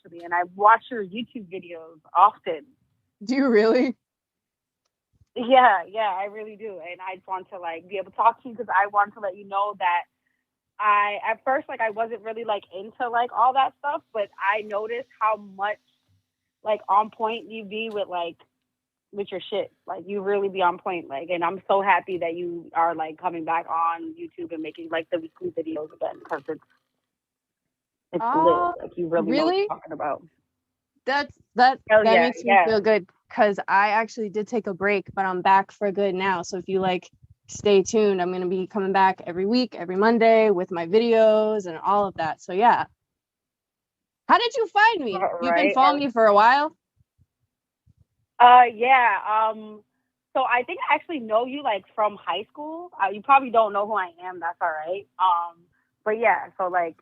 actually, and I watch your YouTube videos often. Do you really? Yeah, I really do. And I just want to like be able to talk to you because I want to let you know that I at first like I wasn't really like into like all that stuff, but I noticed how much like on point you be with your shit. Like you really be on point. Like, and I'm so happy that you are like coming back on YouTube and making like the weekly videos again because it's lit. Like you really know what Really? you're talking about. That Hell yeah, makes me feel good because I actually did take a break, but I'm back for good now. So if you like stay tuned, I'm gonna be coming back every week, every Monday with my videos and all of that. So yeah. How did you find me? You've been following me for a while? Yeah. So I think I actually know you like from high school. You probably don't know who I am. That's all right. But yeah. So like,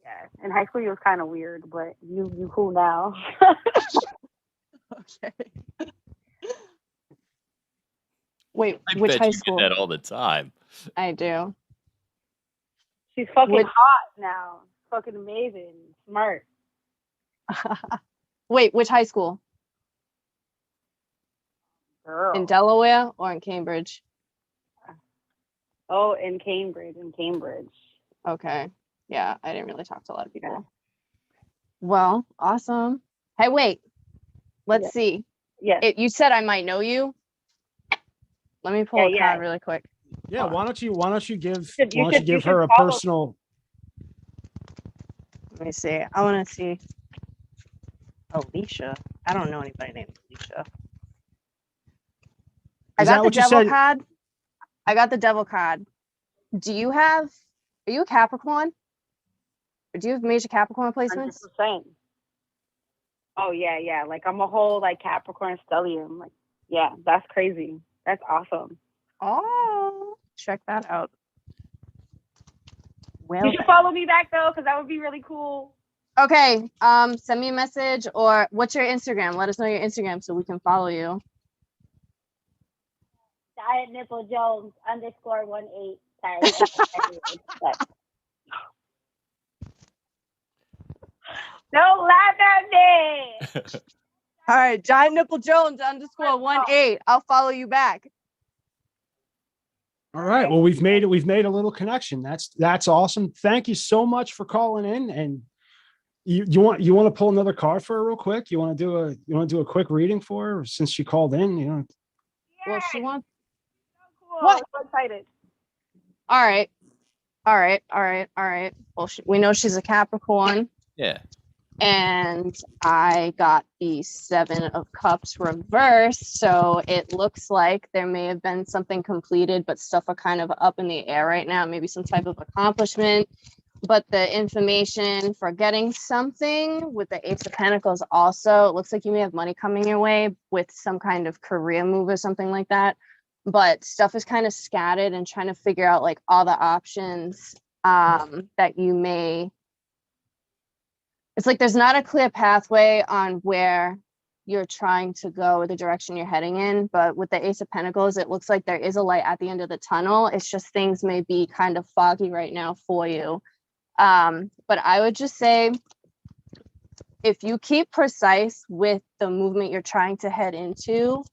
yeah. In high school, it was kind of weird, but you cool now. Okay. Wait, I which bet high you school? get that all the time. I do. She's fucking hot now. Fucking amazing. Smart. Wait, which high school? Girl. In Delaware or in Cambridge? Oh, in Cambridge. Okay. Yeah, I didn't really talk to a lot of people. Yeah. Well, awesome. Hey, wait. Let's see. Yeah. You said I might know you. Let me pull a card really quick. Yeah, why don't you give her a personal. Let me see. I want to see. Alicia. I don't know anybody named Alicia. I got the devil card. I got the devil card. Are you a Capricorn? Or do you have major Capricorn placements? 100%. Oh yeah. Like I'm a whole like Capricorn stellium. Like, yeah, that's crazy. That's awesome. Oh, check that out. Well, you should follow me back though, because that would be really cool. Okay. Send me a message, or what's your Instagram? Let us know your Instagram so we can follow you. Giant Nipple Jones _18. Sorry. Don't laugh at me. All right, Giant Nipple Jones _18. I'll follow you back. All right. Well, we've made a little connection. That's awesome. Thank you so much for calling in. And you want to pull another card for her real quick? You want to do a quick reading for her since she called in? You know. Well, she wants. So cool. What? I'm so excited. All right. Well, we know she's a Capricorn. Yeah. And I got the 7 of Cups reversed. So it looks like there may have been something completed, but stuff are kind of up in the air right now. Maybe some type of accomplishment. But the information for getting something with the Ace of Pentacles also, it looks like you may have money coming your way with some kind of career move or something like that. But stuff is kind of scattered and trying to figure out like all the options that you may. It's like there's not a clear pathway on where you're trying to go or the direction you're heading in. But with the Ace of Pentacles, it looks like there is a light at the end of the tunnel. It's just things may be kind of foggy right now for you. But I would just say, if you keep precise with the movement you're trying to head into,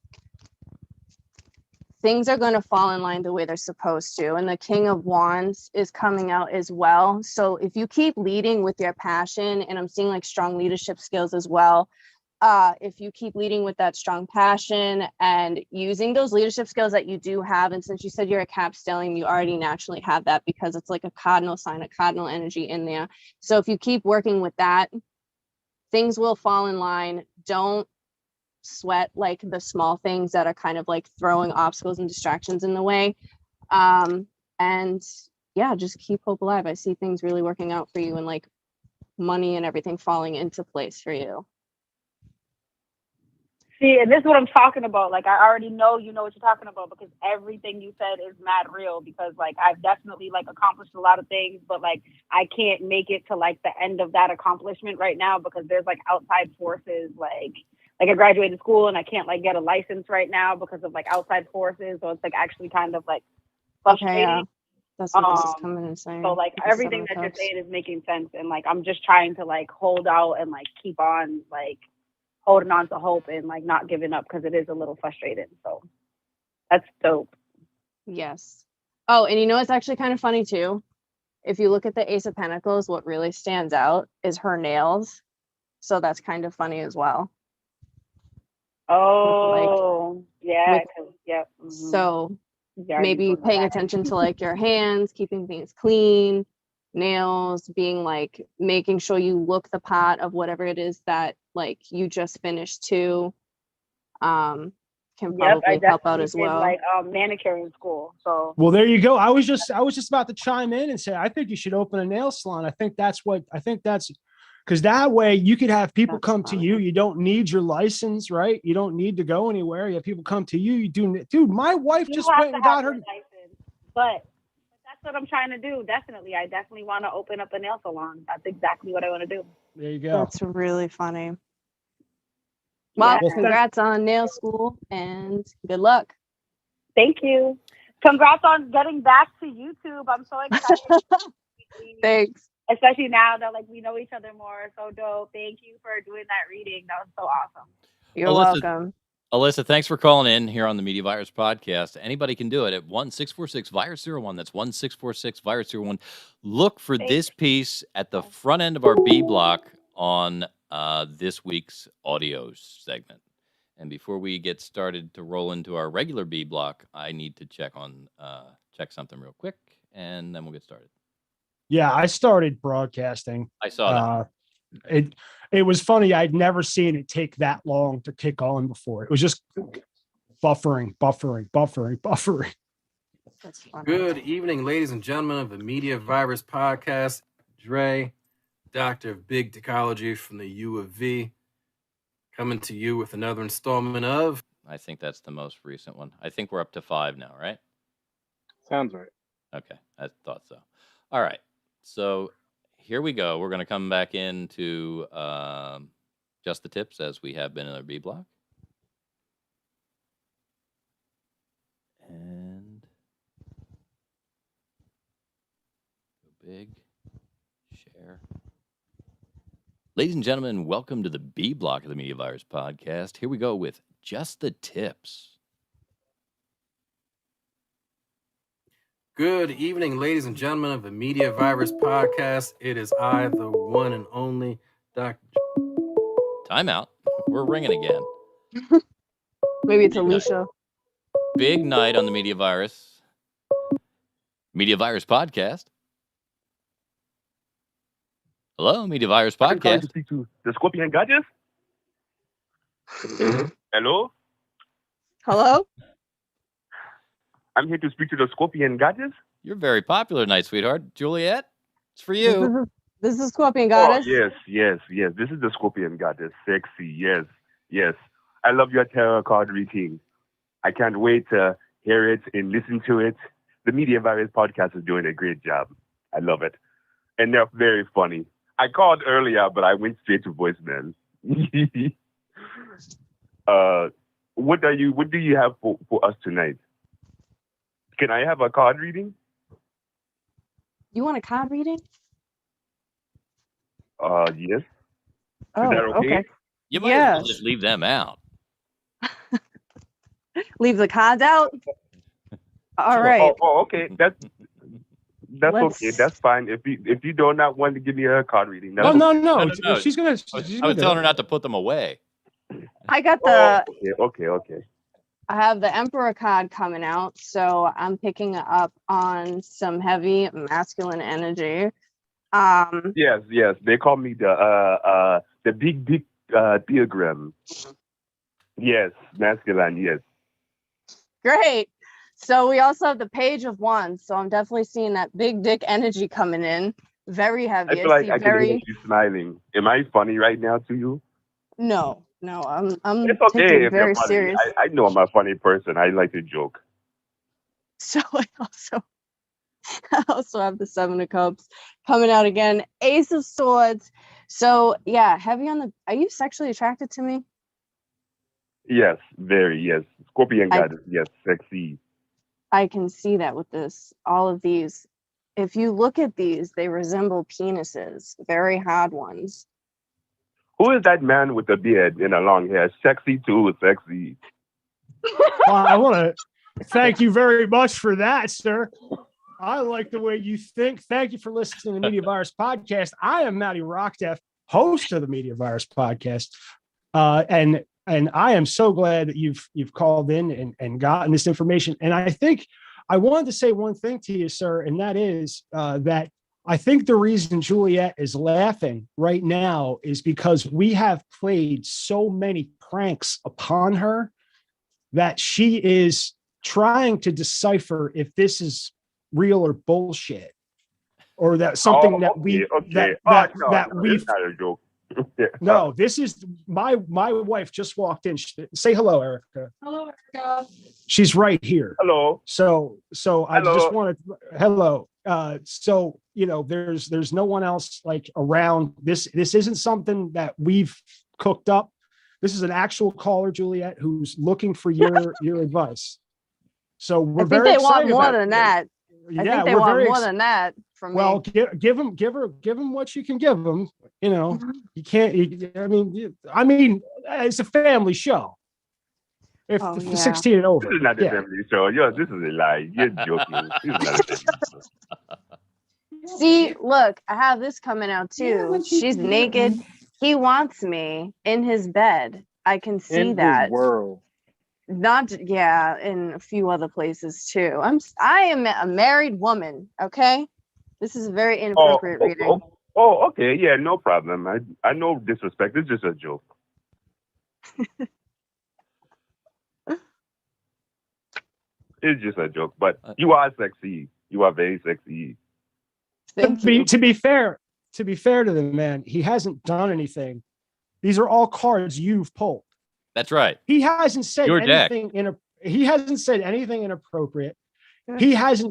things are going to fall in line the way they're supposed to. And the King of Wands is coming out as well. So if you keep leading with your passion, and I'm seeing like strong leadership skills as well, if you keep leading with that strong passion and using those leadership skills that you do have, and since you said you're a Cap stellium, you already naturally have that because it's like a cardinal sign, a cardinal energy in there. So if you keep working with that, things will fall in line. Don't sweat like the small things that are kind of like throwing obstacles and distractions in the way. And yeah, just keep hope alive. I see things really working out for you and like money and everything falling into place for you. See, and this is what I'm talking about. Like, I already know you know what you're talking about because everything you said is mad real because, like, I've definitely, like, accomplished a lot of things, but, like, I can't make it to, like, the end of that accomplishment right now because there's, like, outside forces, like I graduated school and I can't, like, get a license right now because of, like, outside forces. So it's, like, actually kind of, like, frustrating. Okay, That's what this is coming and saying. So like The everything Seven that you're of Cups. saying is making sense, and like I'm just trying to like hold out and like keep on like holding on to hope and like not giving up because it is a little frustrating. So that's dope. Yes. Oh, and you know what's actually kind of funny too? If you look at the Ace of Pentacles, what really stands out is her nails. So that's kind of funny as well. Oh, yeah. with- 'Cause, yep. Mhm. So You already maybe told me paying that. attention to like your hands, keeping things clean, nails, being like making sure you look the part of whatever it is that like you just finished too. Can Yep, I probably help out definitely as did well. like manicure in school. So Well, there you go. I was just about to chime in and say, I think you should open a nail salon. I think that's because that way you could have people That's come to funny. you. You don't need your license, right? You don't need to go anywhere. You have people come to you. You do, dude. My wife you just have went to and have got your her. license, but that's what I'm trying to do. Definitely, I definitely want to open up a nail salon. That's exactly what I want to do. There you go. That's really funny. Well, Yeah. Well, congrats on nail school and good luck. Thank you. Congrats on getting back to YouTube. I'm so excited. Thanks. Especially now that like we know each other more. So dope. Thank you for doing that reading. That was so awesome. You're Alyssa- welcome. Alyssa, thanks for calling in here on the Media Virus Podcast. Anybody can do it at 1-646-VIRUS-01. That's 1-646-VIRUS-01. Look for Thanks. this piece at the front end of our B block on this week's audio segment. And before we get started to roll into our regular B block, I need to check something real quick, and then we'll get started. Yeah, I started broadcasting. I saw that. It was funny. I'd never seen it take that long to kick on before. It was just buffering. That's funny. Good evening, ladies and gentlemen of the Media Virus Podcast. Dre, Doctor of Big Technology from the U of V, coming to you with another installment of... I think that's the most recent one. I think we're up to 5 now, right? Sounds right. Okay, I thought so. All right, so here we go. We're going to come back into just the tips as we have been in our B block. And go big, share. Ladies and gentlemen, welcome to the B block of the Media Virus Podcast. Here we go with just the tips. Good evening, ladies and gentlemen of the Media Virus Podcast. It is I, the one and only Dr. Timeout. We're ringing again. Maybe it's Alicia. Big night on the Media Virus Podcast. Hello, Media Virus I'm trying to Podcast. speak to the Scorpion Goddess. Hello, Hello? I'm here to speak to the Scorpion Goddess. You're very popular tonight, sweetheart. Juliet, it's for you. This is Scorpion Goddess. Oh, yes. This is the Scorpion Goddess. Sexy, yes. I love your tarot card reading. I can't wait to hear it and listen to it. The Media Virus Podcast is doing a great job. I love it. And they're very funny. I called earlier, but I went straight to voicemail. What do you have for us tonight? Can I have a card reading? You want a card reading? Yes. Oh, that okay? You might as well Yes. just leave them out. Leave the cards out. All Sure. right. Oh, okay. That's Let's- okay. That's fine. If you do not want to give me a card reading, that's Oh no. No. She's gonna. I was telling her not to put them away. I got the okay. I have the Emperor card coming out, so I'm picking up on some heavy masculine energy. Yes. They call me the big dick pilgrim. Yes, masculine. Yes. Great. So we also have the Page of Wands, so I'm definitely seeing that big dick energy coming in. Very heavy. I feel like see I can hear you smiling. Am I funny right now to you? No, I'm It's okay taking it if very you're funny. serious. I know I'm a funny person. I like to joke. So I also have the Seven of Cups coming out again. Ace of Swords. So yeah, heavy on the. Are you sexually attracted to me? Yes, very. Yes, Scorpion I- Goddess. Yes, sexy. I can see that with this, all of these If you look at these, they resemble penises, very hard ones. Who is that man with the beard and the long hair? Sexy too, sexy. Well, I want to thank you very much for that, sir. I like the way you think. Thank you for listening to the Media Virus Podcast. I am Matty Rockdeff, host of the Media Virus Podcast, and I am so glad that you've called in and gotten this information. And I think I wanted to say one thing to you, sir, and that is that I think the reason Juliet is laughing right now is because we have played so many pranks upon her that she is trying to decipher if this is real or bullshit, or that something that we've it's not a joke. No, this is my wife just walked in. Say hello, Erica. Hello, Erica. She's right here. Hello. So I Hello. just wanted hello. So there's no one else like around. This isn't something that we've cooked up. This is an actual caller, Juliet, who's looking for your advice. So we're I think very they want excited more about than that. Yeah, I think they we're want very more than that from well, me. give him what you can give him. You can't. I mean, it's a family show. If Oh, yeah. 16 and over, This is not a yeah. family show. This is a lie. You're joking. This is not a family show. See, look, I have this coming out too. She's naked. He wants me in his bed. I can see In that. his world. Not in a few other places too. I am a married woman. Okay, this is a very inappropriate reading. Okay. Yeah, no problem. I know disrespect. It's just a joke. It's just a joke. But you are sexy. You are very sexy. Thank you. To be fair to the man, he hasn't done anything. These are all cards you've pulled. That's right. He hasn't said Your deck. anything he hasn't said anything inappropriate. He has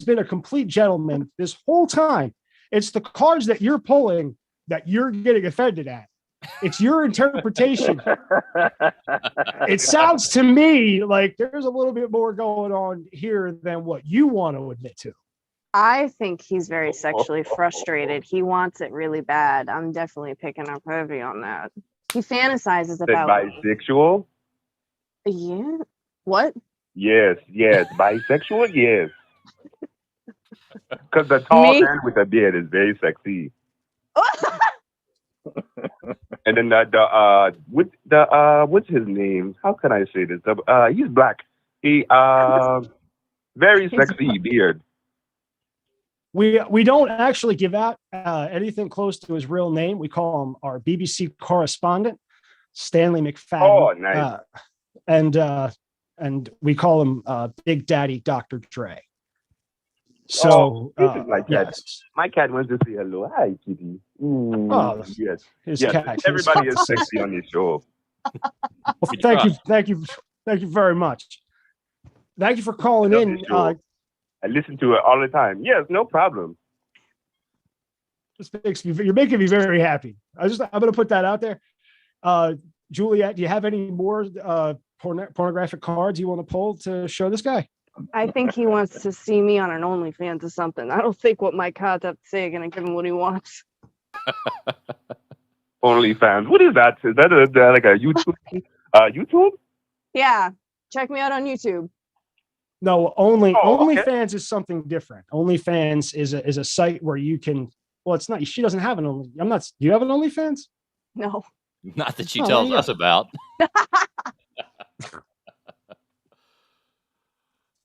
been a complete gentleman this whole time. It's the cards that you're pulling that you're getting offended at. It's your interpretation. It sounds to me like there's a little bit more going on here than what you want to admit to. I think he's very sexually frustrated. He wants it really bad. I'm definitely picking up heavy on that. He fantasizes about bisexual? Yeah. What? Yes. Bisexual, yes. Because the tall man with the beard is very sexy. And then what's his name? How can I say this? He's black. He very sexy beard. We don't actually give out anything close to his real name. We call him our BBC correspondent, Stanley McFadden. Oh, nice. And we call him Big Daddy Dr. Dre. So this is my cat. yes. My cat wants to say hello. Hi, kitty. Yes. His Yes. cat. Everybody is sexy on this show. Well, thank you very much. Thank you for calling in. I listen to it all the time. Yes, no problem. You're making me very happy. I'm going to put that out there. Juliet, do you have any more pornographic cards you want to pull to show this guy? I think he wants to see me on an OnlyFans or something. I don't think what my cards have to say are going to give him what he wants. OnlyFans. What is that? Is that like a YouTube? YouTube? Yeah. Check me out on YouTube. No, OnlyFans is something different. OnlyFans is a site where you can. Well, it's not. She doesn't have an Only. I'm not. Do you have an OnlyFans? No. Not that she tells us about.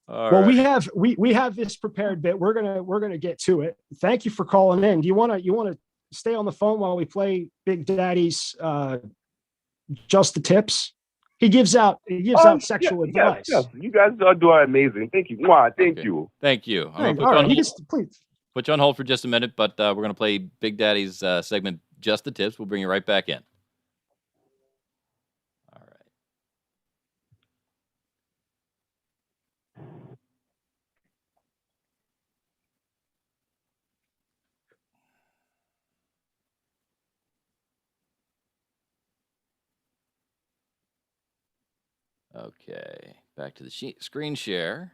Well, right. we have this prepared bit. We're gonna get to it. Thank you for calling in. Do you want to stay on the phone while we play Big Daddy's Just the Tips? He gives out sexual advice. Yes. You guys are doing amazing. Thank you. Wow, thank you. Thank you. I'm all right, put you on hold for just a minute, but we're going to play Big Daddy's segment, Just the Tips. We'll bring you right back in. All right. Okay, back to the screen share.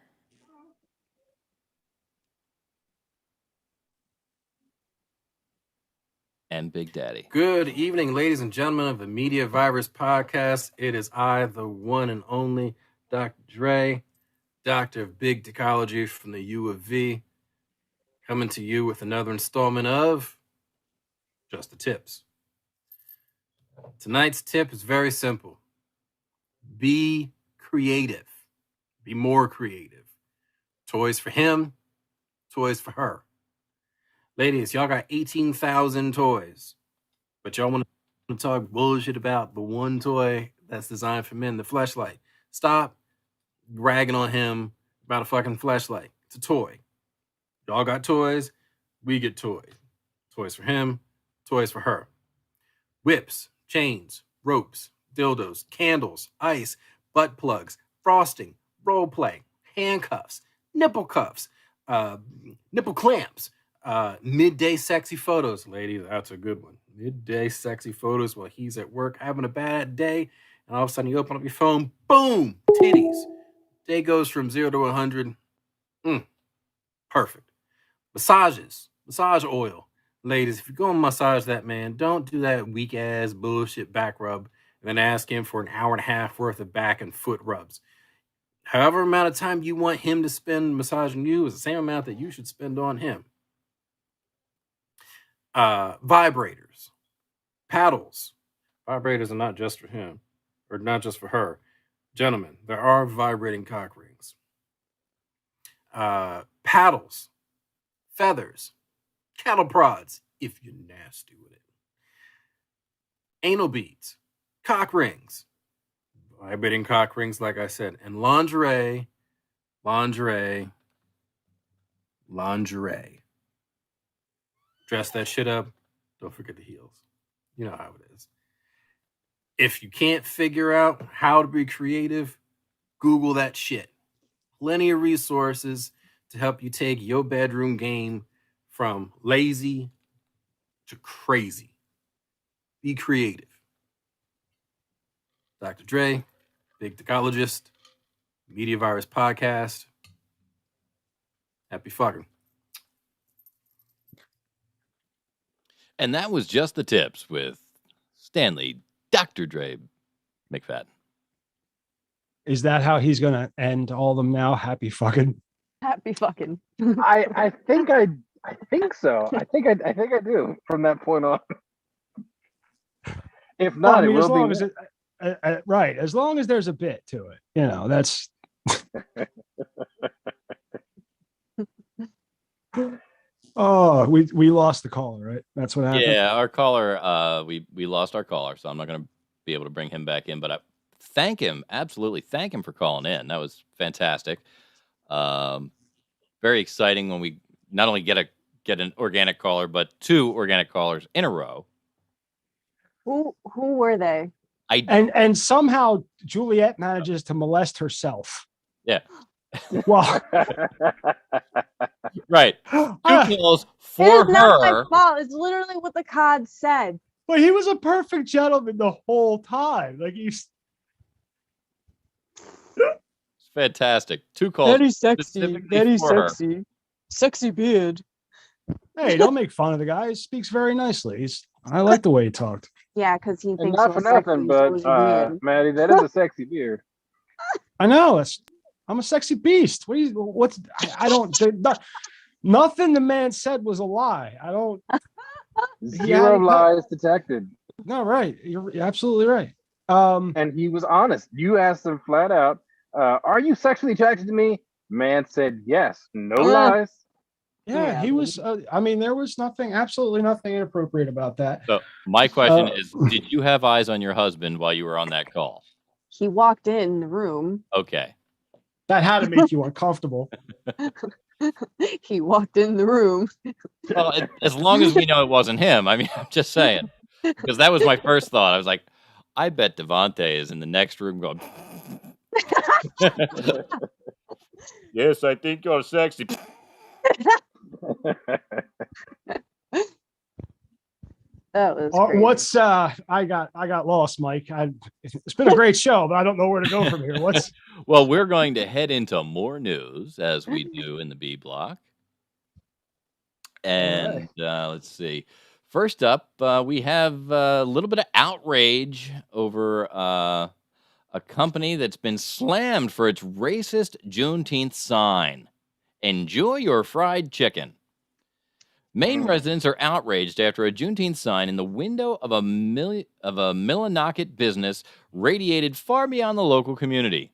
And Big Daddy. Good evening, ladies and gentlemen of the Media Virus Podcast. It is I, the one and only Dr. Dre, Doctor of Big Technology from the U of V, coming to you with another installment of Just the Tips. Tonight's tip is very simple. Be creative. Be more creative. Toys for him, toys for her. Ladies, y'all got 18,000 toys, but y'all want to talk bullshit about the one toy that's designed for men, the fleshlight. Stop ragging on him about a fucking fleshlight. It's a toy. Y'all got toys, we get toys. Toys for him, toys for her. Whips, chains, ropes, dildos, candles, ice, butt plugs, frosting, role play, handcuffs, nipple cuffs, nipple clamps, midday sexy photos. Ladies, that's a good one. Midday sexy photos while he's at work having a bad day, and all of a sudden you open up your phone, boom, titties. Day goes from 0 to 100. Perfect. Massages, massage oil. Ladies, if you're going to massage that man, don't do that weak ass bullshit back rub and then ask him for an hour and a half worth of back and foot rubs. However amount of time you want him to spend massaging you is the same amount that you should spend on him. Vibrators, paddles. Vibrators are not just for him, or not just for her. Gentlemen, there are vibrating cock rings. Paddles, feathers, cattle prods, if you're nasty with it. Anal beads, cock rings, vibrating cock rings, like I said, and lingerie. Dress that shit up. Don't forget the heels. You know how it is. If you can't figure out how to be creative, Google that shit. Plenty of resources to help you take your bedroom game from lazy to crazy. Be creative. Dr. Dre, Big Technologist, Media Virus Podcast. Happy fucking. And that was Just the Tips with Stanley, Dr. Dre, McFadden. Is that how he's gonna end all of them now? Happy fucking. Happy fucking. I think so. I think I do from that point on. If Well, not, I mean, it as will long be as it, right, as long as there's a bit to it, that's. Oh, we lost the caller, right? That's what happened. Yeah, our caller, we lost our caller, so I'm not going to be able to bring him back in, but I absolutely thank him for calling in. That was fantastic. Very exciting when we not only get an organic caller, but 2 organic callers in a row. Who were they? And somehow Juliet manages to molest herself. Yeah. Well, right. 2 calls for It's not my her. fault. It's literally what the card said. but he was a perfect gentleman the whole time. Like he's It's fantastic. 2 calls. Very sexy. specifically Very for her. sexy. Sexy beard. hey, don't make fun of the guy. He speaks very nicely. I like the way he talked. Yeah, because he and thinks not for you're nothing, sexy, but so is your beard. Maddie, that is a sexy beard. I know. I'm a sexy beast. I don't. Nothing the man said was a lie. I don't. Zero lies detected. No, right. You're absolutely right. And he was honest. You asked him flat out, "Are you sexually attracted to me?" Man said yes. No lies. Yeah, he was. I mean, there was absolutely nothing inappropriate about that. So my question is, did you have eyes on your husband while you were on that call? He walked in the room. Okay. That had to make you uncomfortable. He walked in the room. Well, as long as we know it wasn't him. I mean, I'm just saying. Because that was my first thought. I was like, I bet Devontae is in the next room going, yes, I think you're sexy. That was crazy. What's I got lost, Mike. It's been a great show, but I don't know where to go from here. Well, we're going to head into more news as we do in the B block. And let's see. First up, we have a little bit of outrage over a company that's been slammed for its racist Juneteenth sign. Enjoy your fried chicken. Maine residents are outraged after a Juneteenth sign in the window of a Millinocket business radiated far beyond the local community.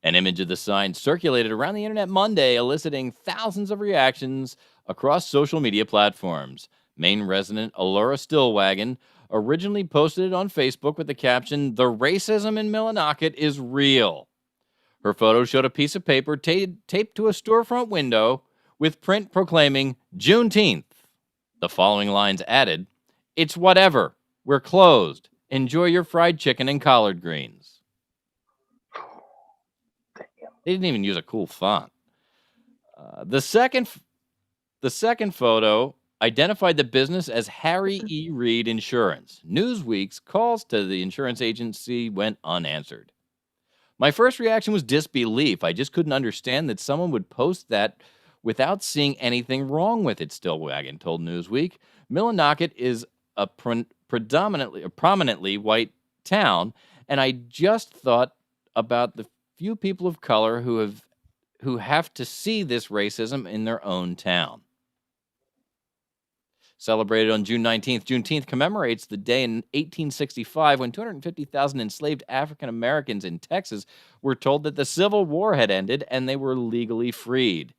An image of the sign circulated around the internet Monday, eliciting thousands of reactions across social media platforms. Maine resident Allura Stillwagon originally posted it on Facebook with the caption, "The racism in Millinocket is real." Her photo showed a piece of paper taped to a storefront window with print proclaiming Juneteenth. The following lines added, "It's whatever. We're closed. Enjoy your fried chicken and collard greens." They didn't even use a cool font. The second photo identified the business as Harry E. Reid Insurance. Newsweek's calls to the insurance agency went unanswered. My first reaction was disbelief. I just couldn't understand that someone would post that without seeing anything wrong with it, Stillwagon told Newsweek. Millinocket is a prominently white town, and I just thought about the few people of color who have to see this racism in their own town. Celebrated on June 19th, Juneteenth commemorates the day in 1865 when 250,000 enslaved African Americans in Texas were told that the Civil War had ended and they were legally freed.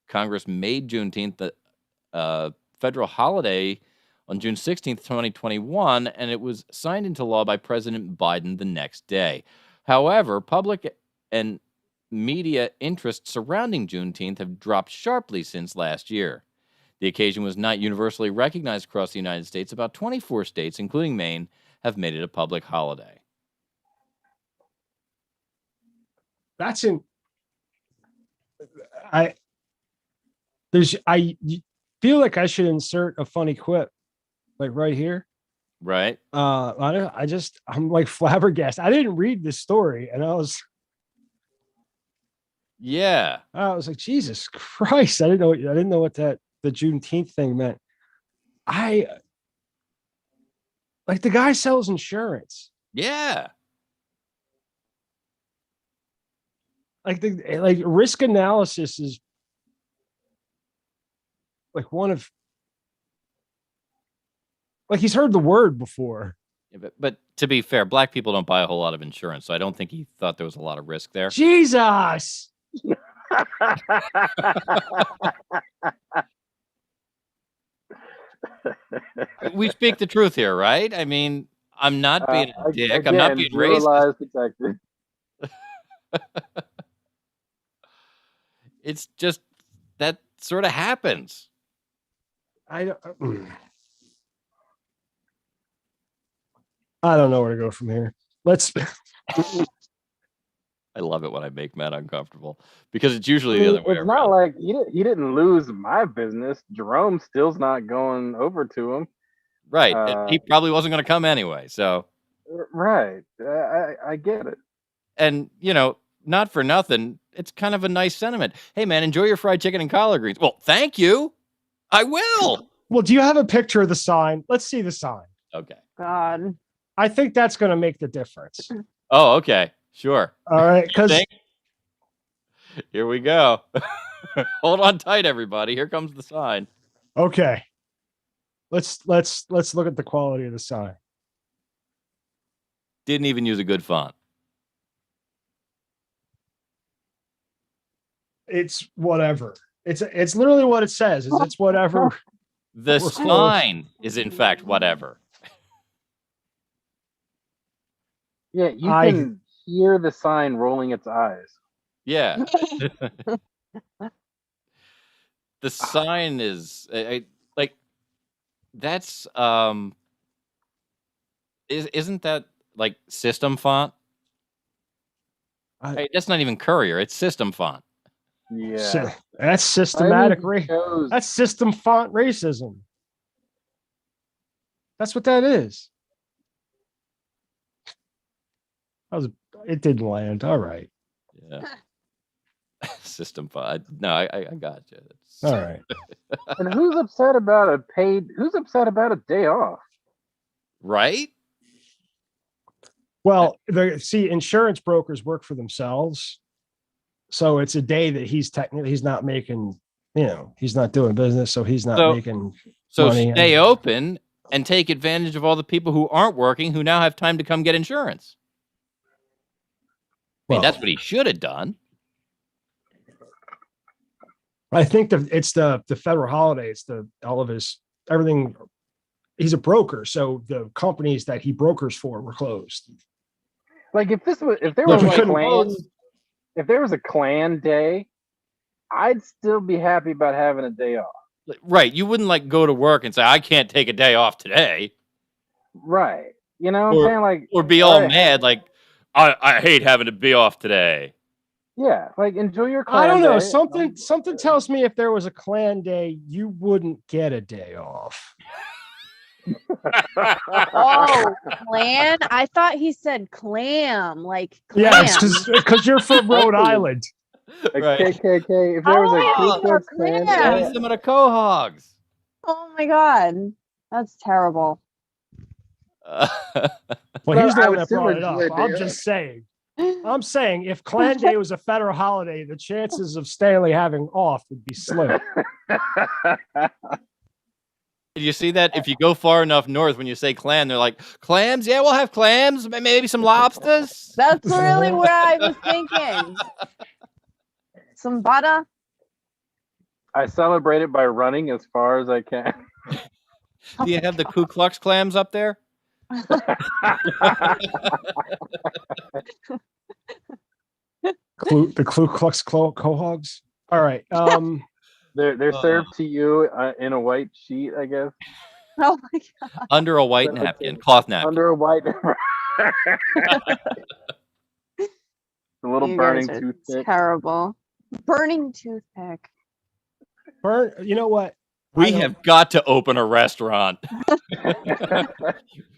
Congress made Juneteenth the federal holiday on June 16th, 2021, and it was signed into law by President Biden the next day. However, public and media interest surrounding Juneteenth have dropped sharply since last year. The occasion was not universally recognized across the United States. About 24 states, including Maine, have made it a public holiday. I feel like I should insert a funny quip, like right here. Right. I'm like flabbergasted. I didn't read this story, and I was like, Jesus Christ! I didn't know what the Juneteenth thing meant. The guy sells insurance. Yeah. Like risk analysis is like one of, like, he's heard the word before. Yeah, but to be fair, black people don't buy a whole lot of insurance, so I don't think he thought there was a lot of risk there. Jesus. We speak the truth here, right? I mean, I'm not being a dick. Again, I'm not being racist. It's just that sort of happens. I don't know where to go from here. I love it when I make Matt uncomfortable because it's usually the other way around. It's not like he didn't lose my business. Jerome still's not going over to him. Right. He probably wasn't going to come anyway. So. Right. I get it. And, not for nothing, it's kind of a nice sentiment. Hey, man, enjoy your fried chicken and collard greens. Well, thank you. I will. Well, do you have a picture of the sign? Let's see the sign. Okay. God. I think that's going to make the difference. Oh, okay. Sure. All right. Because here we go. Hold on tight, everybody. Here comes the sign. Okay. Let's look at the quality of the sign. Didn't even use a good font. It's whatever. It's literally what it says. It's whatever. The sign is in fact whatever. Yeah, you can hear the sign rolling its eyes. Yeah. The sign is like that's isn't that like system font? That's not even Courier, it's system font. Yeah. That's systematic that's system font racism. That's what that is. It didn't land. All right. Yeah. system fun. No, I got you. All right. And who's upset about a day off? Right? Well, insurance brokers work for themselves. So it's a day that he's not making, he's not doing business. So he's not making money. Stay open and take advantage of all the people who aren't working who now have time to come get insurance. I mean, that's what he should have done. I think it's the federal holiday. It's everything. He's a broker, so the companies that he brokers for were closed. Like if there was a Klan day, I'd still be happy about having a day off. Right. You wouldn't go to work and say, I can't take a day off today. Right. You know what I'm saying? Or be all mad, I hate having to be off today. Yeah, enjoy your Klan I don't know. day. Something tells me if there was a Klan day, you wouldn't get a day off. Oh, clan? I thought he said clam, clam. Yes, because you're from Rhode Island. Right. KKK. If there was a Ku Klux Klan day, some of the Quahogs. Oh my god, that's terrible. Well, he's the one that brought it up. I'm just saying. I'm saying if Klan Day was a federal holiday, the chances of Stanley having off would be slim. Did you see that? If you go far enough north, when you say clam, they're like, clams? Yeah, we'll have clams. Maybe some lobsters. That's really what I was thinking. Some butter. I celebrate it by running as far as I can. Do you have the Ku Klux clams up there? The Ku Klux Quahogs. All right. They're served to you in a white sheet, I guess. Oh my god! Under a white napkin, cloth napkin. Under a white. The little burning toothpick. Terrible. Burning toothpick. You know what? We have got to open a restaurant.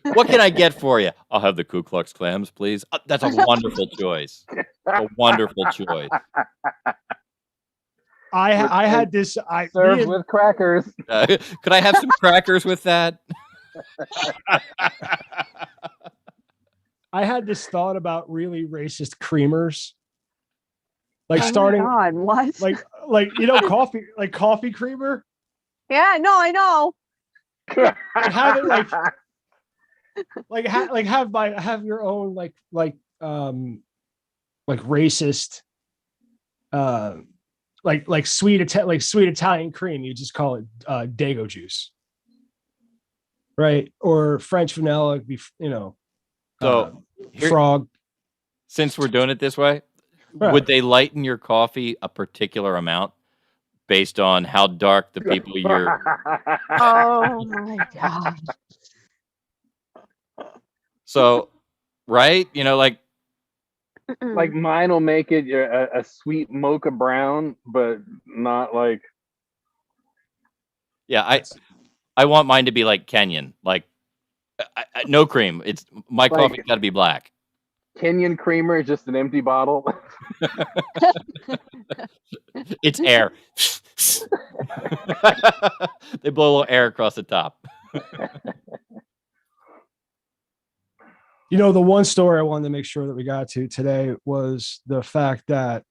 What can I get for you? I'll have the Ku Klux clams, please. That's a wonderful choice. A wonderful choice. I had this. Served with crackers. Could I have some crackers with that? I had this thought about really racist creamers. Starting. God, what? Coffee creamer. Yeah, no, I know. Have it have your own racist sweet Italian cream. You just call it Dago juice, right? Or French vanilla. Frog. Since we're doing it this way, right. Would they lighten your coffee a particular amount based on how dark the people you're? Oh my god! So, right? Like mine will make it a sweet mocha brown, but not like. Yeah, I want mine to be like Kenyan, no cream. It's my coffee's got to be black. Kenyan creamer is just an empty bottle. It's air. They blow a little air across the top. The one story I wanted to make sure that we got to today was the fact that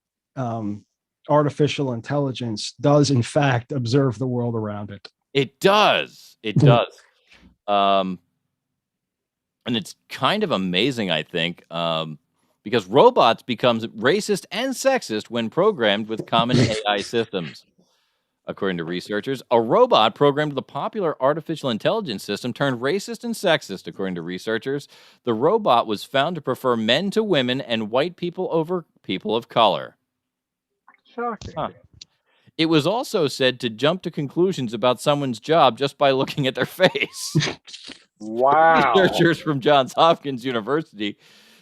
artificial intelligence does, in fact, observe the world around it. It does. It does. And it's kind of amazing, I think, because robots become racist and sexist when programmed with common AI systems. According to researchers, a robot programmed with a popular artificial intelligence system turned racist and sexist. According to researchers, the robot was found to prefer men to women and white people over people of color. Shocking. Huh. It was also said to jump to conclusions about someone's job just by looking at their face. Wow. Researchers from Johns Hopkins University,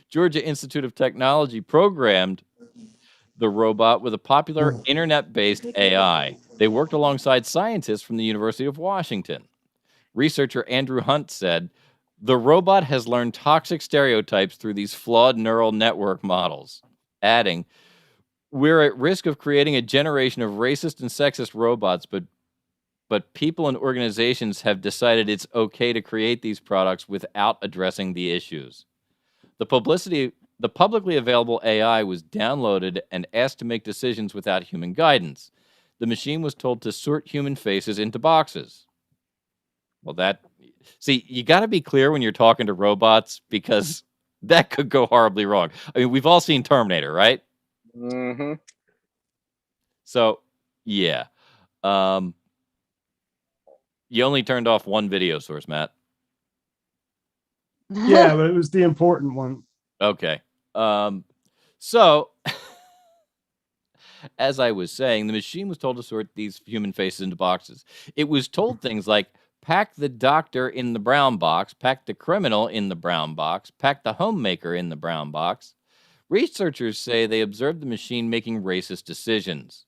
Georgia Institute of Technology programmed the robot with a popular internet-based AI. They worked alongside scientists from the University of Washington. Researcher Andrew Hunt said, the robot has learned toxic stereotypes through these flawed neural network models, adding, We're at risk of creating a generation of racist and sexist robots, but people and organizations have decided it's okay to create these products without addressing the issues. The publicly available AI was downloaded and asked to make decisions without human guidance. The machine was told to sort human faces into boxes. Well, you got to be clear when you're talking to robots because that could go horribly wrong. I mean, we've all seen Terminator, right? Mm-hmm. So, yeah. You only turned off one video source, Matt. Yeah, but it was the important one. Okay. So, as I was saying, the machine was told to sort these human faces into boxes. It was told things like, pack the doctor in the brown box, pack the criminal in the brown box, pack the homemaker in the brown box. Researchers say they observed the machine making racist decisions.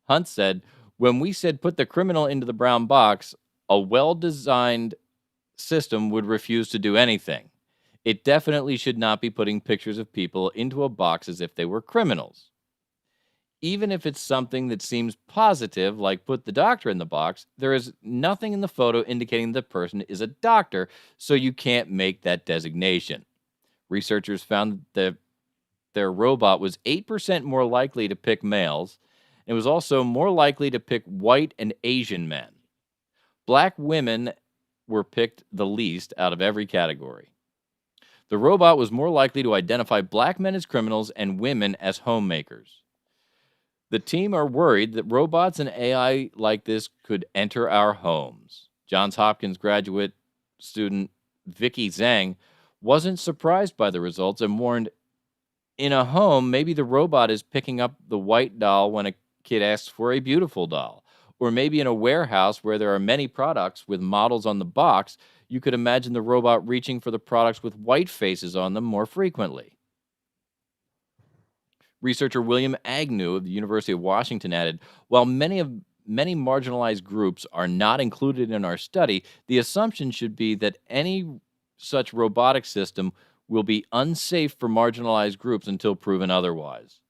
Hunt said, when we said put the criminal into the brown box, a well-designed system would refuse to do anything. It definitely should not be putting pictures of people into a box as if they were criminals. Even if it's something that seems positive, like put the doctor in the box, there is nothing in the photo indicating the person is a doctor, so you can't make that designation. Researchers found that their robot was 8% more likely to pick males and was also more likely to pick white and Asian men. Black women were picked the least out of every category. The robot was more likely to identify black men as criminals and women as homemakers. The team are worried that robots and AI like this could enter our homes. Johns Hopkins graduate student Vicky Zhang wasn't surprised by the results and warned, in a home, maybe the robot is picking up the white doll when a kid asks for a beautiful doll. Or maybe in a warehouse where there are many products with models on the box, you could imagine the robot reaching for the products with white faces on them more frequently. Researcher William Agnew of the University of Washington added, while many marginalized groups are not included in our study, the assumption should be that any such robotic system will be unsafe for marginalized groups until proven otherwise.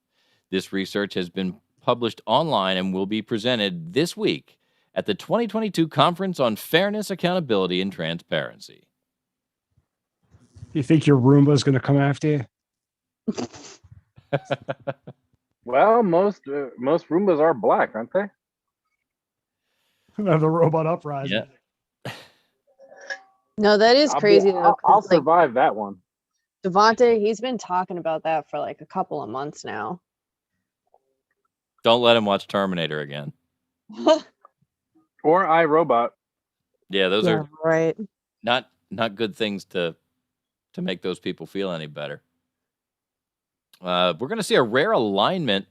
This research has been published online and will be presented this week at the 2022 Conference on Fairness, Accountability, and Transparency. You think your Roomba's going to come after you? Well, most Roombas are black, aren't they? Have the robot uprising. Yeah. No, that is crazy. Though, I'll survive that one. Devontae, he's been talking about that for like a couple of months now. Don't let him watch Terminator again. Or iRobot. Yeah, those are right. not good things to make those people feel any better. We're going to see a rare alignment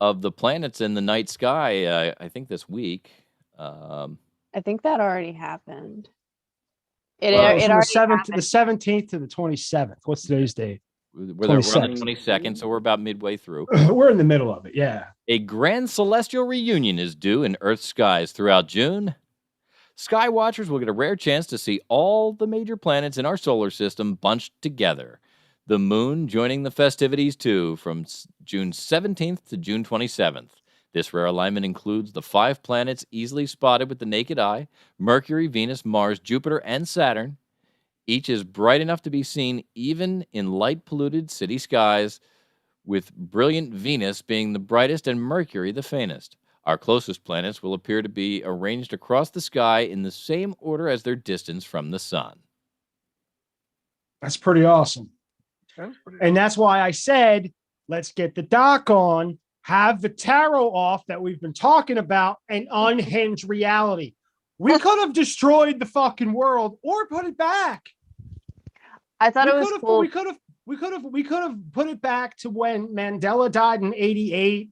of the planets in the night sky, I think this week. I think that already happened. It the already the happened. 17th to the 27th. What's today's date? We're on the 22nd, so we're about midway through. We're in the middle of it, yeah. A grand celestial reunion is due in Earth's skies throughout June. Sky watchers will get a rare chance to see all the major planets in our solar system bunched together. The moon joining the festivities too, from June 17th to June 27th. This rare alignment includes the 5 planets easily spotted with the naked eye: Mercury, Venus, Mars, Jupiter, and Saturn. Each is bright enough to be seen even in light-polluted city skies, with brilliant Venus being the brightest and Mercury the faintest. Our closest planets will appear to be arranged across the sky in the same order as their distance from the sun. That's pretty awesome. And that's why I said, let's get the doc on, have the tarot off that we've been talking about, and unhinge reality. We could have destroyed the fucking world or put it back. I thought it was cool. We could have put it back to when Mandela died in 88,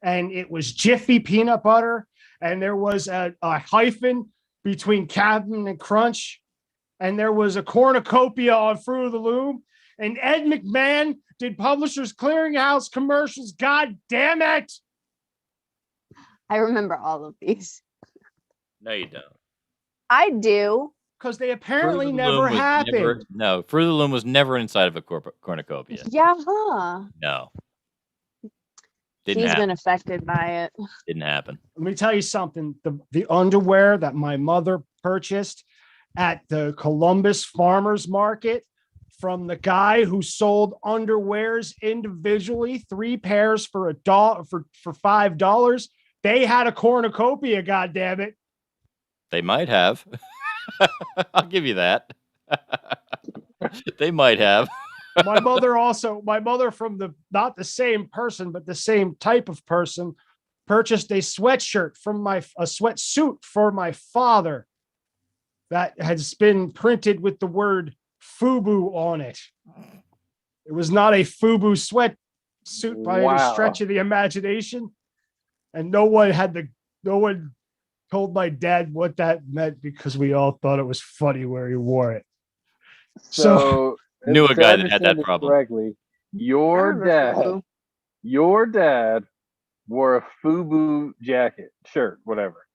and it was Jiffy peanut butter, and there was a hyphen between Captain and Crunch, and there was a cornucopia on Fruit of the Loom, and Ed McMahon did Publishers Clearinghouse commercials. God damn it! I remember all of these. No, you don't. I do. Because they apparently never happened. Fruit of the Loom was never inside of a cornucopia. Yeah, huh? No. Didn't He's happen. been affected by it. Didn't happen. Let me tell you something. The underwear that my mother purchased at the Columbus Farmers Market from the guy who sold underwears individually, 3 pairs for $5. They had a cornucopia, goddammit. They might have. I'll give you that. They might have. My mother from not the same person, but the same type of person, purchased a sweatshirt a sweatsuit for my father that has been printed with the word FUBU on it. It was not a FUBU sweatsuit by any stretch of the imagination. And no one told my dad what that meant because we all thought it was funny where he wore it. So Knew a to guy that had that understand this problem. correctly, your dad wore a FUBU shirt, whatever.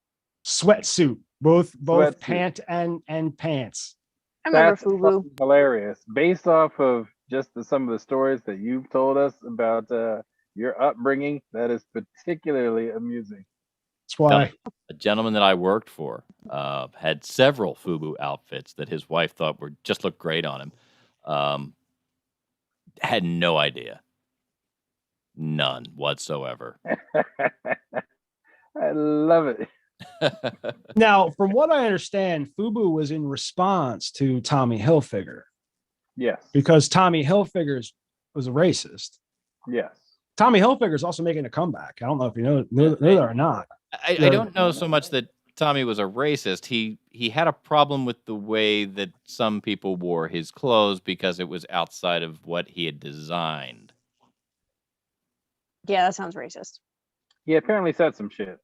Sweatsuit, both Sweatsuit. pant and pants. I remember That's FUBU. fucking hilarious. Based off of just some of the stories that you've told us about your upbringing, that is particularly amusing. That's why A gentleman that I worked for had several FUBU outfits that his wife thought just looked great on him. Had no idea. None whatsoever. I love it. now, from what I understand, FUBU was in response to Tommy Hilfiger Yes. because Tommy Hilfiger was a racist. Yes. Tommy Hilfiger is also making a comeback. I don't know if you know that or not. I don't know so much that Tommy was a racist. He had a problem with the way that some people wore his clothes because it was outside of what he had designed. Yeah, that sounds racist. He apparently said some shit.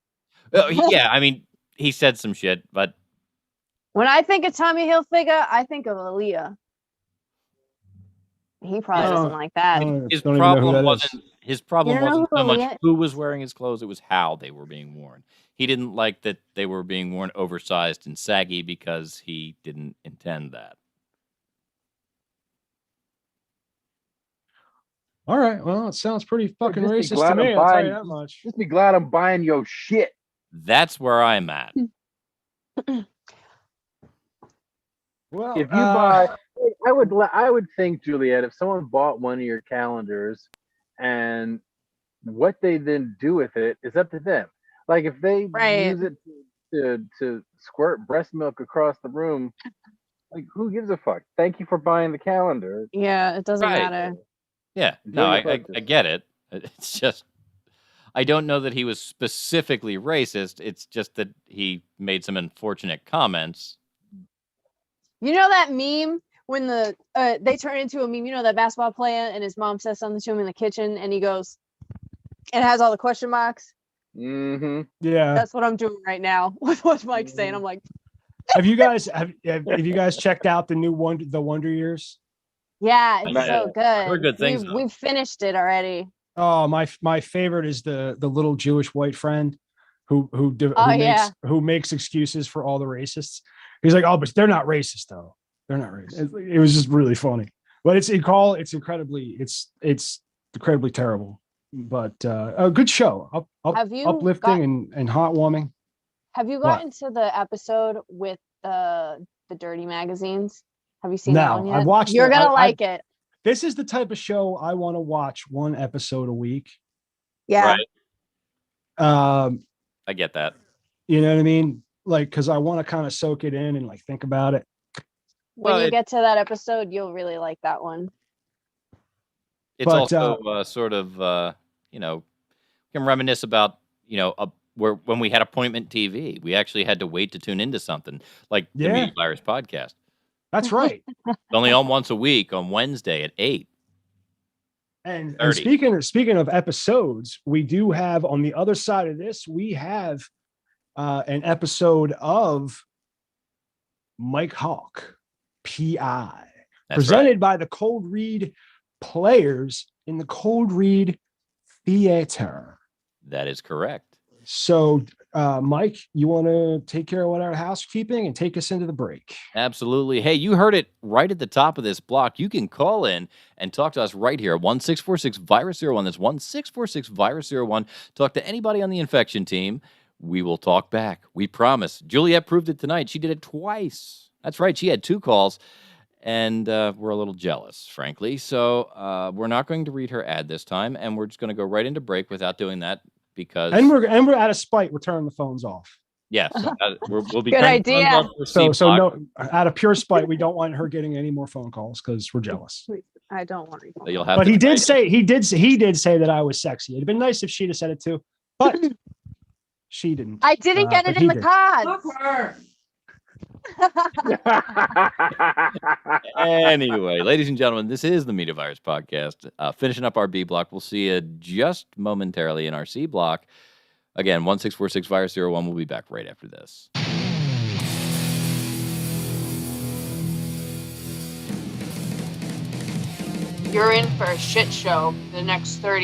Yeah, I mean, he said some shit, but When I think of Tommy Hilfiger, I think of Aaliyah. He probably doesn't like that. his Don't even know who problem that wasn't is. his problem You don't know wasn't who so much Aaliyah- who was wearing his clothes; it was how they were being worn. He didn't like that they were being worn oversized and saggy because he didn't intend that. All right. Well, it sounds pretty fucking Just be racist to glad me. I'm I'll tell buying- you that much. Just be glad I'm buying your shit. That's where I'm at. Well, If you buy, I would think, Juliet, if someone bought one of your calendars, and what they then do with it is up to them. Like if they Right. use it to squirt breast milk across the room, like who gives a fuck? Thank you for buying the calendar. Yeah, it doesn't Right. matter. Yeah, Enjoy no, your I purchase. get it. It's just I don't know that he was specifically racist. It's just that he made some unfortunate comments. You know that meme when they turn into a meme, you know, that basketball player and his mom says something to him in the kitchen and he goes, it has all the question marks. Mm-hmm. yeah. That's what I'm doing right now with what Mike's saying. I'm like, Have you guys checked out the new Wonder Years? yeah, it's Not so yet. good. Heard good things, though. We've finished it already. Oh, my favorite is the little Jewish white friend who yeah. makes excuses for all the racists. He's like, oh, but they're not racist though. They're not racist. It was just really funny, but it's incredibly terrible, but a good show. Have you Uplifting and heartwarming. Have you What? gotten to the episode with the dirty magazines? Have you seen that No, one yet? I've watched You're it. gonna I- like it. This is the type of show I want to watch one episode a week. Yeah. Right. I get that. You know what I mean? Like, because I want to kind of soak it in and like think about it. When Well, you it- get to that episode, you'll really like that one. It's But, also sort of can reminisce about when we had appointment TV. We actually had to wait to tune into something like the Yeah. Media Virus podcast. That's right. It's only on once a week on Wednesday at 8. And 30. speaking of episodes, we do have on the other side of this, we have an episode of Mike Hawk, PI, That's presented by the Cold Read players in the Cold Read Theater. That is correct. So Mike, you want to take care of what our housekeeping and take us into the break? Absolutely. Hey, you heard it right at the top of this block. You can call in and talk to us right here. 1-646-VIRUS-01. That's 1-646-VIRUS-01. Talk to anybody on the infection team. We will talk back. We promise. Juliet proved it tonight. She did it twice. That's right. She had 2 calls, and we're a little jealous, frankly. So we're not going to read her ad this time, and we're just going to go right into break without doing that because... And we're out of spite. We're turning the phones off. Yeah, so we'll be Good turning the phones idea. off for So C-Block. no, out of pure spite, we don't want her getting any more phone calls because we're jealous. I don't want to. So you'll have But to he try did say that I was sexy. It'd been nice if she'd have said it too, but she didn't. I didn't get it but in he the did. cards. Anyway, ladies and gentlemen, this is the Media Virus Podcast. Finishing up our B block. We'll see you just momentarily in our C block. Again, 1-646-VIRUS-01. We'll be back right after this. You're in for a shit show the next 30